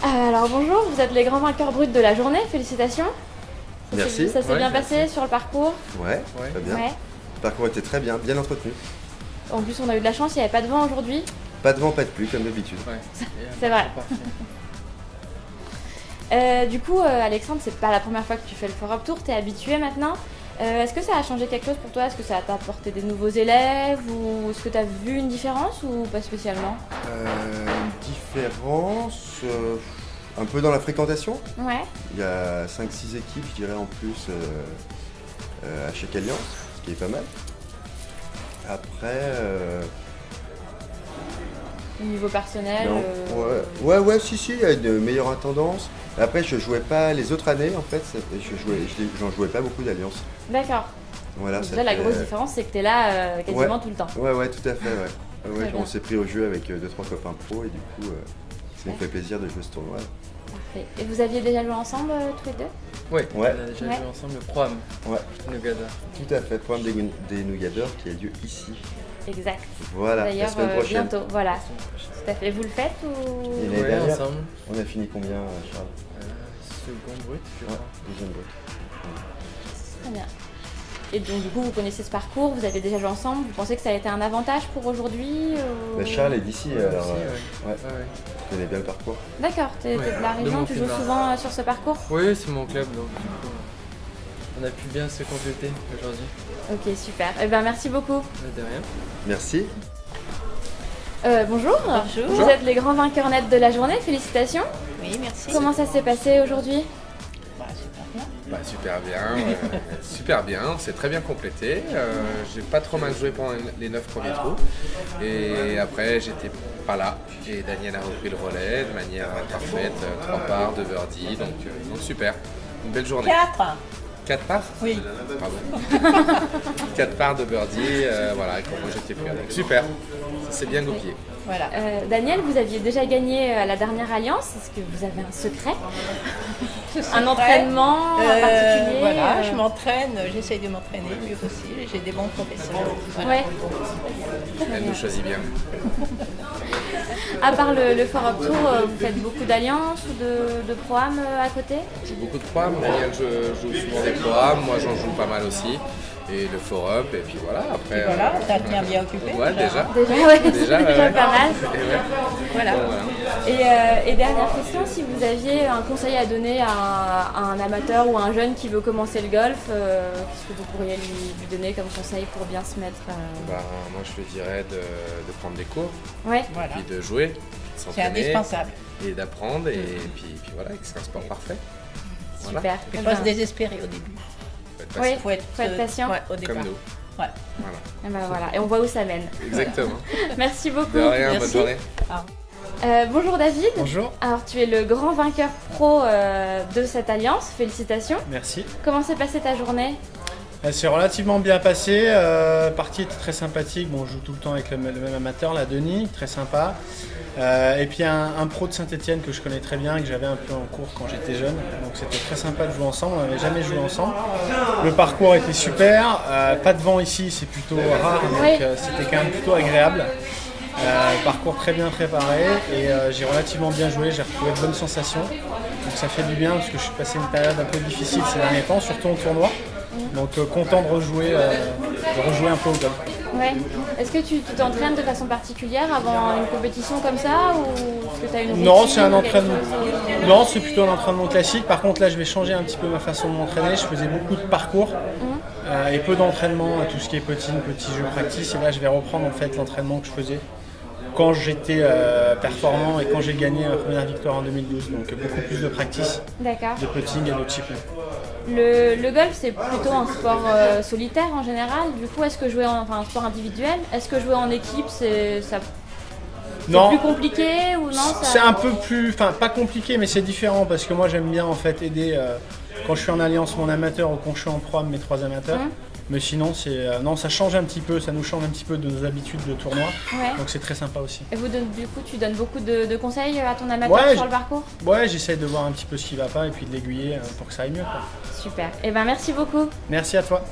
Alors bonjour, vous êtes les grands vainqueurs bruts de la journée, félicitations. Merci. Ça s'est bien passé sur le parcours? Ouais, très bien. Ouais. Le parcours était très bien, bien entretenu. En plus on a eu de la chance, il n'y avait pas de vent aujourd'hui. Pas de vent, pas de pluie, comme d'habitude. Ouais. C'est vrai. Du coup, Alexandre, c'est pas la première fois que tu fais le Forum Tour, t'es habitué maintenant. Est-ce que ça a changé quelque chose pour toi? Est-ce que ça t'a apporté des nouveaux élèves ou est-ce que tu as vu une différence ou pas spécialement? Une différence, un peu dans la fréquentation. Ouais. Il y a 5-6 équipes, je dirais, en plus à chaque alliance, ce qui est pas mal. Après, Au niveau personnel ouais, si, il y a une meilleure intendance. Après, je jouais pas les autres années, en fait, j'en jouais pas beaucoup d'alliances. D'accord. Voilà, Donc ça déjà, la fait- grosse différence, c'est que tu es là quasiment tout le temps. Ouais, tout à fait, ouais. Très bien. On s'est pris au jeu avec 2-3 copains pro et du coup, ça me fait plaisir de jouer ce tournoi. Parfait. Et vous aviez déjà joué ensemble tous les deux? Oui, Ouais. on a déjà Ouais. joué ensemble le Pro-Am, Ouais, Nogada. tout à fait. Programme des Nougadors qui a lieu ici. Exact. Voilà, la D'ailleurs, semaine prochaine. bientôt. Voilà. Tout à fait. Vous le faites ou? Et l'année Ouais, dernière, ensemble. on a fini combien, Charles? Second brut, je Ouais, crois. deuxième brut. Très bien. Et donc, du coup, vous connaissez ce parcours, vous avez déjà joué ensemble. Vous pensez que ça a été un avantage pour aujourd'hui Bah, Charles est d'ici, alors Aussi, ouais, ouais. tu connais bien le parcours. D'accord, t'es Ouais, de la de région, mon tu joues film. souvent sur ce parcours? Oui, c'est mon club, donc du coup, on a pu bien se compléter aujourd'hui. Ok, super. Eh ben, merci beaucoup. De rien. Merci. Bonjour. Vous êtes les grands vainqueurs nets de la journée, félicitations. Oui, merci. Comment ça s'est passé aujourd'hui? Super bien. Super bien, on s'est très bien complété. J'ai pas trop mal joué pendant les 9 premiers trous. Et après, j'étais pas là. Et Daniel a repris le relais de manière parfaite. 3 parts, 2 birdies. Donc super. Une belle journée. 4. 4 parts? Oui. Pardon. 4 parts de birdie. Voilà, et moi j'étais plus. Donc super. Ça s'est bien goupillé. Voilà. Daniel, vous aviez déjà gagné à la dernière alliance. Est-ce que vous avez un secret? Un entraînement en particulier? Voilà, je m'entraîne, j'essaye de m'entraîner le mieux possible. J'ai des bons professeurs. Voilà. Ouais. Elle nous choisit bien. À part le Forum Tour, vous faites beaucoup d'alliances ou de pro-am à côté? Je joue beaucoup de programmes. Daniel joue souvent des programmes. Moi j'en joue pas mal aussi. Et le forum, et puis voilà. Après, Voilà, t'as bien bien occupé. ouais, déjà. Déjà, ouais, c'est Déjà, déjà ouais. pas mal. Et ouais. Voilà. Bon, voilà. Et dernière question, si vous aviez un conseil à donner à un amateur ou à un jeune qui veut commencer le golf, qu'est-ce que vous pourriez lui donner comme conseil pour bien se mettre Bah, moi je lui dirais de prendre des cours, Ouais, Voilà. puis de jouer, de C'est s'entraîner indispensable. et d'apprendre, et puis voilà, c'est un sport parfait. Voilà. super. Il Eh faut pas ben, se désespérer au début. Faut être Oui, patient, Faut être patient. ouais, au départ. comme nous. Ouais. Voilà. eh ben voilà. Et on voit où ça mène. Exactement. Merci beaucoup. De rien, bonne Merci. journée. Bonjour David. Bonjour, Alors tu es le grand vainqueur pro de cette alliance, félicitations. merci. Comment s'est passée ta journée? C'est relativement bien passé. Partie était très sympathique. Bon, je joue tout le temps avec le même amateur, là, Denis, très sympa. Et puis un pro de Saint-Etienne que je connais très bien, que j'avais un peu en cours quand j'étais jeune. Donc c'était très sympa de jouer ensemble. On n'avait jamais joué ensemble. Le parcours était super. Pas de vent ici, c'est plutôt rare. Donc Oui. c'était quand même plutôt agréable. Parcours très bien préparé et j'ai relativement bien joué, j'ai retrouvé de bonnes sensations. Donc ça fait du bien parce que je suis passé une période un peu difficile ces derniers temps, surtout en tournoi. Donc content de rejouer un peu au golf. Ouais. Est-ce que tu t'entraînes de façon particulière avant une compétition comme ça ou est-ce que tu as une Non, routine c'est un ou quelque entraînement. chose Non, c'est plutôt un entraînement classique. Par contre, là, je vais changer un petit peu ma façon de m'entraîner. Je faisais beaucoup de parcours et peu d'entraînement, tout ce qui est putting, petits jeux practice. Et là, je vais reprendre en fait l'entraînement que je faisais quand j'étais performant et quand j'ai gagné ma première victoire en 2012. Donc beaucoup plus de practice, D'accord. de putting et de chipping. Le golf, c'est plutôt un sport solitaire en général. Du coup, est-ce que jouer un sport individuel? Est-ce que jouer en équipe, c'est Non, plus compliqué ou non c'est un peu plus, enfin pas compliqué, mais c'est différent parce que moi j'aime bien en fait aider quand je suis en alliance mon amateur ou quand je suis en pro mes 3 amateurs. Mais sinon, non, ça change un petit peu, ça nous change un petit peu de nos habitudes de tournoi. Ouais. Donc c'est très sympa aussi. Et du coup, tu donnes beaucoup de conseils à ton amateur Ouais, sur le parcours? Ouais, j'essaie de voir un petit peu ce qui va pas et puis de l'aiguiller pour que ça aille mieux, quoi. Super. Et ben merci beaucoup. Merci à toi.